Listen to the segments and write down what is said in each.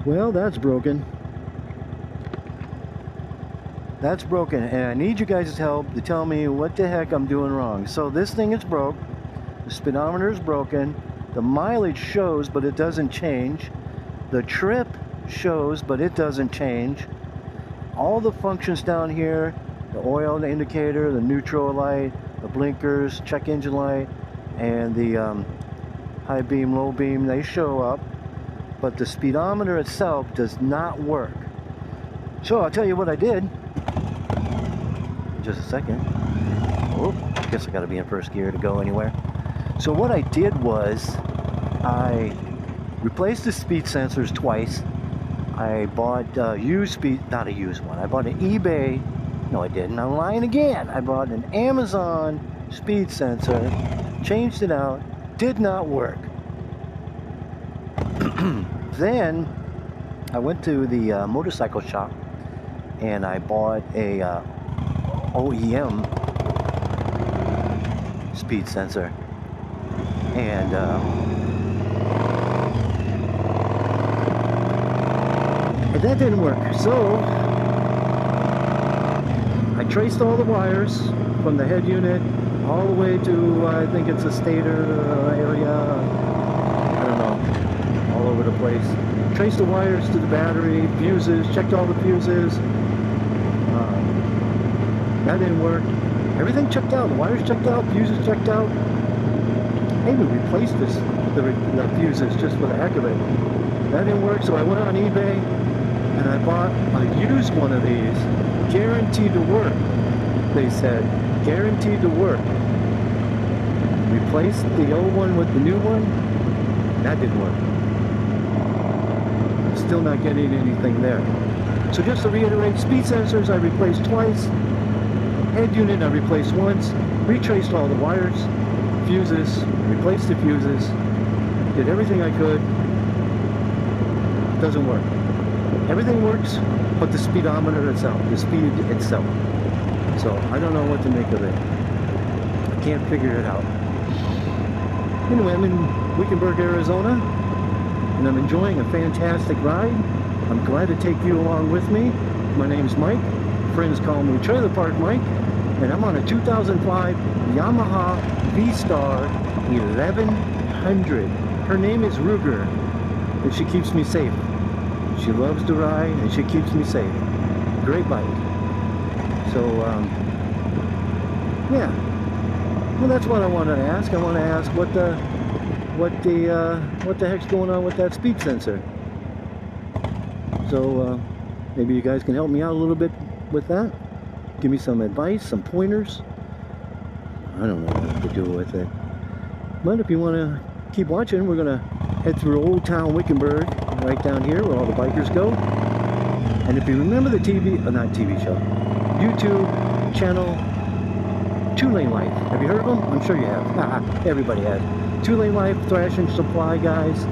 Well, that's broken. That's broken, and I need you guys' help to tell me what the heck I'm doing wrong. So this thing is broke. The speedometer is broken. The mileage shows, but it doesn't change. The trip shows, but it doesn't change. All the functions down here, the oil indicator, the neutral light, the blinkers, check engine light, and the high beam, low beam, they show up, but the speedometer itself does not work. So I'll tell you what I did. Just a second. Oh, I guess I gotta be in first gear to go anywhere. So what I did was I replaced the speed sensors twice. I bought not a used one. I bought an eBay. No, I didn't. I'm lying again. I bought an Amazon speed sensor, changed it out, did not work. Then I went to the motorcycle shop and I bought a OEM speed sensor, and that didn't work. So I traced all the wires from the head unit all the way to I think it's a stator area, I don't know, all over the place. Traced the wires to the battery, fuses, checked all the fuses. That didn't work. Everything checked out. The wires checked out, fuses checked out. I even replaced the fuses just for the heck of it. That didn't work, so I went on eBay and I bought a used one of these. Guaranteed to work, they said. Guaranteed to work. Replaced the old one with the new one. That didn't work. Still not getting anything there. So just to reiterate, speed sensors I replaced twice. Head unit I replaced once, retraced all the wires, fuses, replaced the fuses, did everything I could. Doesn't work. Everything works but the speedometer itself, the speed itself. So I don't know what to make of it. I can't figure it out. Anyway, I'm in Wickenburg, Arizona, and I'm enjoying a fantastic ride. I'm glad to take you along with me. My name's Mike. Friends call me Trailer Park Mike, and I'm on a 2005 Yamaha V-Star 1100. Her name is Ruger, and she keeps me safe. She loves to ride, and she keeps me safe. Great bike. So, yeah. Well, that's what I wanted to ask. I want to ask what the heck's going on with that speed sensor. So, maybe you guys can help me out a little bit with that. Give me some advice, some pointers. I don't know what to do with it. But if you want to keep watching, we're going to head through Old Town Wickenburg, right down here where all the bikers go. And if you remember the YouTube channel, 2 Lane Life. Have you heard of them? I'm sure you have. Everybody has. 2 Lane Life, Thrash and Supply guys.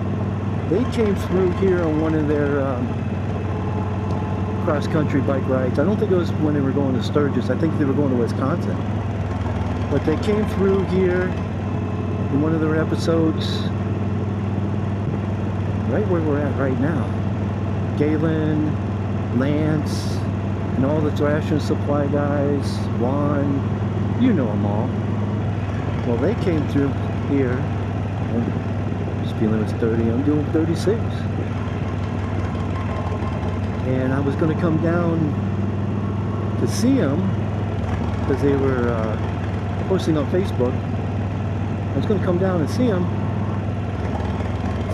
They came through here on one of their cross-country bike rides. I don't think it was when they were going to Sturgis. I think they were going to Wisconsin. But they came through here in one of their episodes, right where we're at right now. Galen, Lance, and all the Thrash and Supply guys, Juan, you know them all. Well, they came through here. Speed limit's 30, I'm doing 36. And I was going to come down to see them because they were posting on Facebook. I was going to come down and see them.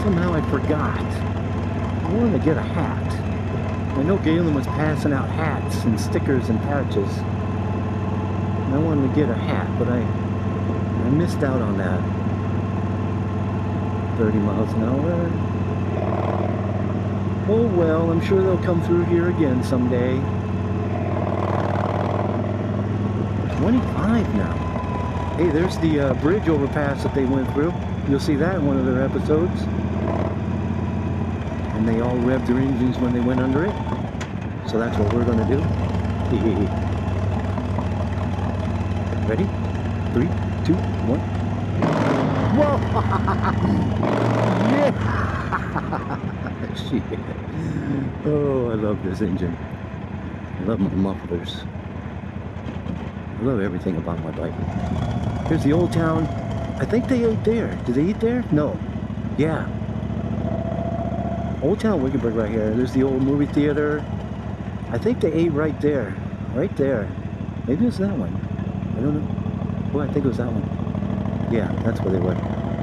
Somehow I forgot. I wanted to get a hat. I know Galen was passing out hats and stickers and patches. And I wanted to get a hat, but I missed out on that. 30 miles an hour. Oh well, I'm sure they'll come through here again someday. 25 now. Hey, there's the bridge overpass that they went through. You'll see that in one of their episodes. And they all revved their engines when they went under it. So that's what we're going to do. Ready? 3, 2, 1. Whoa! Yeah! Shit. Oh, I love this engine. I love my mufflers. I love everything about my bike. Here's the old town. I think they ate there. Did they eat there? No. Yeah. Old town Wickenburg right here. There's the old movie theater. I think they ate right there. Right there. Maybe it's that one. I don't know. Oh, I think it was that one. Yeah, that's where they went.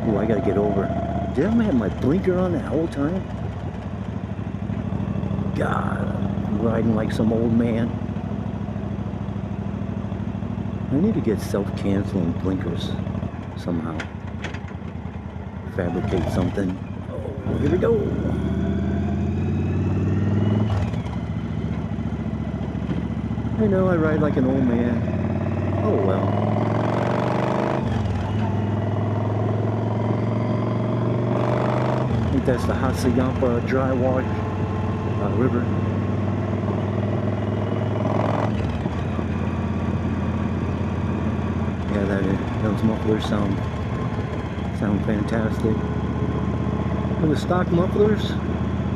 Oh, I gotta get over. Did I have my blinker on that whole time? God, I'm riding like some old man. I need to get self-canceling blinkers somehow. Fabricate something. Oh, here we go. I know I ride like an old man. Oh well. I think that's the Hasayampa dry wash river. Yeah, those mufflers sound fantastic. For the stock mufflers,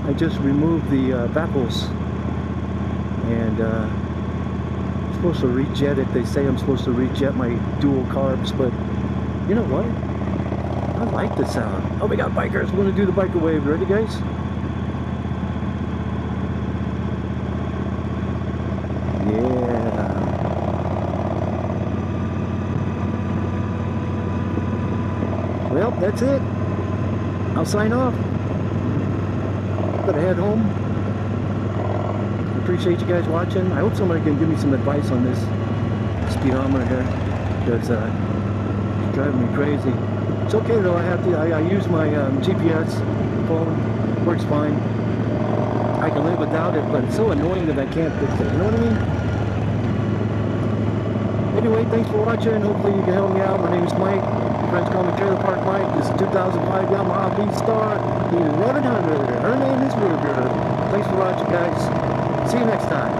I just removed the baffles, and I'm supposed to rejet it. They say I'm supposed to rejet my dual carbs, but you know what? I like the sound. Oh, we got bikers. We're gonna do the biker wave. Ready, guys? Yeah. Well, that's it. I'll sign off. Gotta head home. Appreciate you guys watching. I hope somebody can give me some advice on this speedometer here, because it's driving me crazy. It's okay though. I use my GPS phone. Works fine. I can live without it, but it's so annoying that I can't fix it. You know what I mean? Anyway, thanks for watching. Hopefully you can help me out. My name is Mike. Friends call me Trailer Park Mike. This is 2005 Yamaha V-Star 1100. Her name is Ruger. Thanks for watching, guys. See you next time.